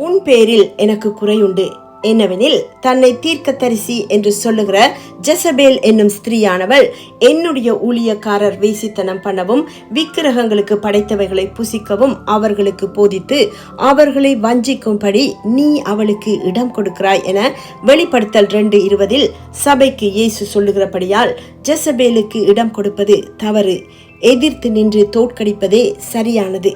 உன் பேரில் எனக்கு குறையுண்டு. என்னவெனில், தன்னை தீர்க்கதரிசி என்று சொல்லுகிற ஜெசபேல் என்னும் ஸ்திரீயானவள் என்னுடைய ஊழியக்காரர் வேசித்தனம் பண்ணவும் விக்கிரகங்களுக்கு படைத்தவைகளை புசிக்கவும் அவர்களுக்கு போதித்து அவர்களை வஞ்சிக்கும்படி நீ அவளுக்கு இடம் கொடுக்கிறாய் என வெளிப்படுத்தல் 2:20 சபைக்கு இயேசு சொல்லுகிறபடியால் ஜெசபேலுக்கு இடம் கொடுப்பது தவறு. எதிர்த்து நின்று தோற்கடிப்பதே சரியானது.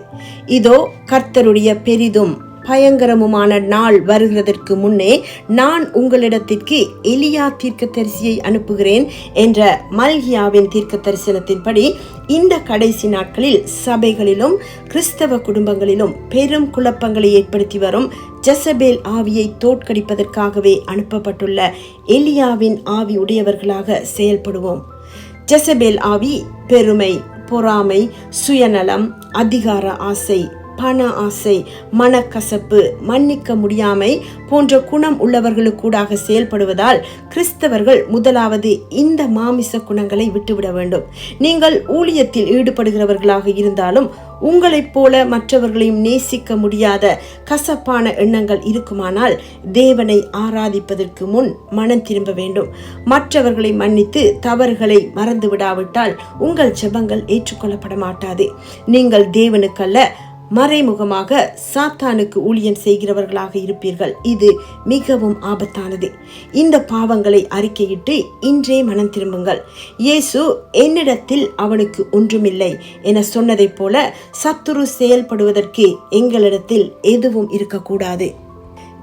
இதோ கர்த்தருடைய பெரிதும் பயங்கரமுமான நாள் வருகிறதற்கு முன்னே நான் உங்களிடத்திற்கு எலியா தீர்க்கதரிசியை அனுப்புகிறேன் என்ற மல்கியாவின் தீர்க்க தரிசனத்தின்படி இந்த கடைசி நாட்களில் சபைகளிலும் கிறிஸ்தவ குடும்பங்களிலும் பெரும் குழப்பங்களை ஏற்படுத்தி வரும் ஜெசபேல் ஆவியை தோற்கடிப்பதற்காகவே அனுப்பப்பட்டுள்ள எலியாவின் ஆவி உடையவர்களாக செயல்படுவோம். ஜெசபேல் ஆவி பெருமை, பொறாமை, சுயநலம், அதிகார ஆசை, பண ஆசை, மனக்கசப்பு, மன்னிக்க முடியாமை போன்ற குணம் உள்ளவர்களுக்கூடாக செயல்படுவதால் கிறிஸ்தவர்கள் முதலாவது இந்த மாமிச குணங்களை விட்டுவிட வேண்டும். நீங்கள் ஊழியத்தில் ஈடுபடுகிறவர்களாக இருந்தாலும் உங்களைப் போல மற்றவர்களையும் நேசிக்க முடியாத கசப்பான எண்ணங்கள் இருக்குமானால் தேவனை ஆராதிப்பதற்கு முன் மனம் திரும்ப வேண்டும். மற்றவர்களை மன்னித்து தவறுகளை மறந்து விடாவிட்டால் உங்கள் ஜெபங்கள் ஏற்றுக்கொள்ளப்பட மாட்டாது. நீங்கள் தேவனுக்கல்ல, மறைமுகமாக சாத்தானுக்கு ஊழியம் செய்கிறவர்களாக இருப்பீர்கள். இது மிகவும் ஆபத்தானது. இந்த பாவங்களை அறிக்கையிட்டு இன்றே மனம் திரும்புங்கள். இயேசு என்னிடத்தில் அவனுக்கு ஒன்றுமில்லை என சொன்னதைப் போல சத்துரு செயல்படுவதற்கு எங்களிடத்தில் எதுவும் இருக்கக்கூடாது.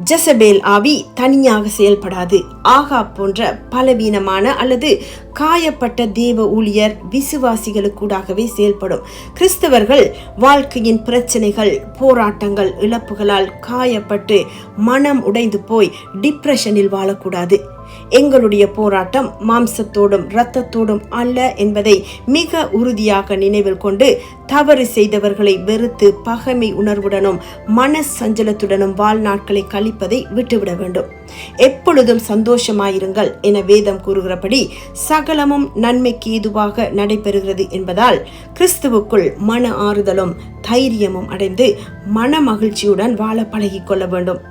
ஜெசபேல் ஆவி தனியாக செயல்படாது. ஆகாப் போன்ற பலவீனமான அல்லது காயப்பட்ட தேவ ஊழியர் விசுவாசிகளுக்கூடாகவே செயல்படும். கிறிஸ்தவர்கள் வாழ்க்கையின் பிரச்சனைகள், போராட்டங்கள், இழப்புகளால் காயப்பட்டு மனம் உடைந்து போய் டிப்ரெஷனில் வாழக்கூடாது. எங்களுடைய போராட்டம் மாம்சத்தோடும் இரத்தத்தோடும் அல்ல என்பதை மிக உறுதியாக நினைவில் கொண்டு தவறு செய்தவர்களை வெறுத்து பகைமை உணர்வுடனும் மன சஞ்சலத்துடனும் வாழ்நாட்களை கழிப்பதை விட்டுவிட வேண்டும். எப்பொழுதும் சந்தோஷமாயிருங்கள் என வேதம் கூறுகிறபடி சகலமும் நன்மைக்கு ஏதுவாக நடைபெறுகிறது என்பதால் கிறிஸ்துவுக்குள் மன ஆறுதலும் தைரியமும் அடைந்து மன மகிழ்ச்சியுடன் வாழ பழகிக் கொள்ள வேண்டும்.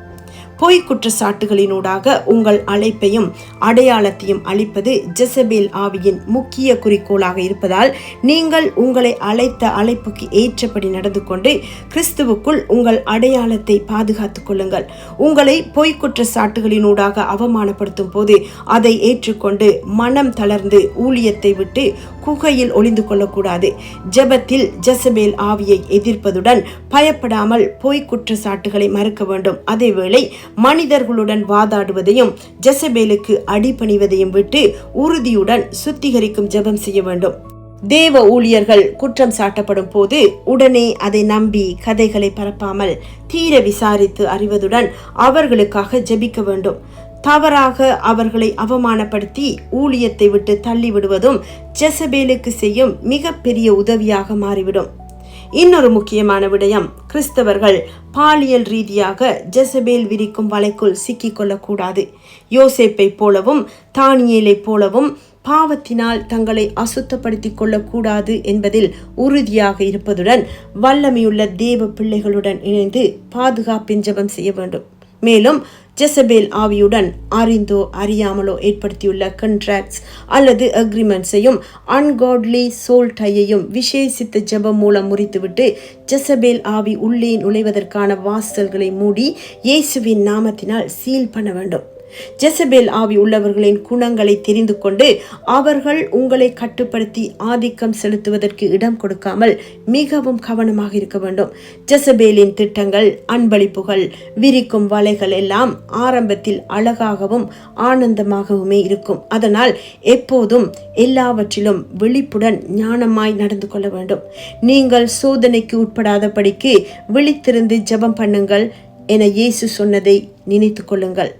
பொய் குற்றச்சாட்டுகளினூடாக உங்கள் அழைப்பையும் அடையாளத்தையும் அளிப்பது ஜெசபேல் ஆவியின் முக்கிய குறிக்கோளாக இருப்பதால் நீங்கள் உங்களை அழைத்த அழைப்புக்கு ஏற்றபடி நடந்து கொண்டு கிறிஸ்துவுக்குள் உங்கள் அடையாளத்தை பாதுகாத்துக் கொள்ளுங்கள். உங்களை பொய் குற்றச்சாட்டுகளினூடாக அவமானப்படுத்தும் போது அதை ஏற்றுக்கொண்டு மனம் தளர்ந்து ஊழியத்தை விட்டு குகையில் ஒளிந்து கொள்ளக்கூடாது. ஜெபத்தில் ஜெசபேல் ஆவியை எதிர்ப்பதுடன் பயப்படாமல் பொய் குற்றச்சாட்டுகளை மறுக்க வேண்டும். அதேவேளை மனிதர்களுடன் வாதாடுவதையும் ஜெசபேலுக்கு அடிபணிவதையும் விட்டு உறுதியுடன் சுத்திகரிக்கும் ஜெபம் செய்ய வேண்டும். தேவ ஊழியர்கள் குற்றம் சாட்டப்படும் போது உடனே அதை நம்பி கதைகளை பரப்பாமல் தீர விசாரித்து அறிவதுடன் அவர்களுக்காக ஜெபிக்க வேண்டும். தவறாக அவர்களை அவமானப்படுத்தி ஊழியத்தை விட்டு தள்ளிவிடுவதும் ஜெசபேலுக்கு செய்யும் மிகப்பெரிய உதவியாக மாறிவிடும். இன்னொரு முக்கியமான விடயம், கிறிஸ்தவர்கள் பாலியல் ரீதியாக ஜெசபேல் விரிக்கும் வலைக்குள் சிக்கிக் கொள்ளக்கூடாது. யோசேப்பை போலவும் தானியேலை போலவும் பாவத்தினால் தங்களை அசுத்தப்படுத்திக் கொள்ளக்கூடாது என்பதில் உறுதியாக இருப்பதுடன் வல்லமையுள்ள தேவ பிள்ளைகளுடன் இணைந்து பாதுகாப்பின் ஜெபம் செய்ய வேண்டும். மேலும் ஜெசபேல் ஆவியுடன் அறிந்தோ அறியாமலோ ஏற்படுத்தியுள்ள கண்ட்ராக்ட்ஸ் அல்லது அக்ரிமெண்ட்ஸையும் அன்காட்லி சோல் டையையும் விசேஷித்த ஜெபம் மூலம் முறித்துவிட்டு ஜெசபேல் ஆவி உள்ளே நுழைவதற்கான வாசல்களை மூடி இயேசுவின் நாமத்தினால் சீல் பண்ண வேண்டும். ஜெசபேல் ஆவி உள்ளவர்களின் குணங்களை தெரிந்து கொண்டு அவர்கள் உங்களை கட்டுப்படுத்தி ஆதிக்கம் செலுத்துவதற்கு இடம் கொடுக்காமல் மிகவும் கவனமாக இருக்க வேண்டும். ஜெசபேலின் திட்டங்கள், அன்பளிப்புகள், விரிக்கும் வலைகள் எல்லாம் ஆரம்பத்தில் அழகாகவும் ஆனந்தமாகவுமே இருக்கும். அதனால் எப்போதும் எல்லாவற்றிலும் விழிப்புடன் ஞானமாய் நடந்து கொள்ள வேண்டும். நீங்கள் சோதனைக்கு உட்படாதபடிக்கு விழித்திருந்து ஜெபம் பண்ணுங்கள் என இயேசு சொன்னதை நினைத்து கொள்ளுங்கள்.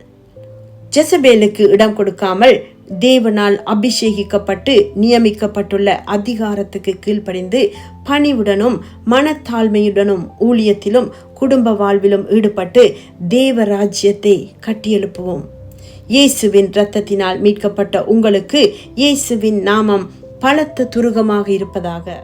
ஜெசபேலுக்கு இடம் கொடுக்காமல் தேவனால் அபிஷேகிக்கப்பட்டு நியமிக்கப்பட்டுள்ள அதிகாரத்துக்கு கீழ்ப்படிந்து பணிவுடனும் மனத்தாழ்மையுடனும் ஊழியத்திலும் குடும்ப வாழ்விலும் ஈடுபட்டு தேவ ராஜ்யத்தை கட்டியெழுப்புவோம். இயேசுவின் இரத்தத்தினால் மீட்கப்பட்ட உங்களுக்கு இயேசுவின் நாமம் பலத்த துருகமாக இருப்பதாக.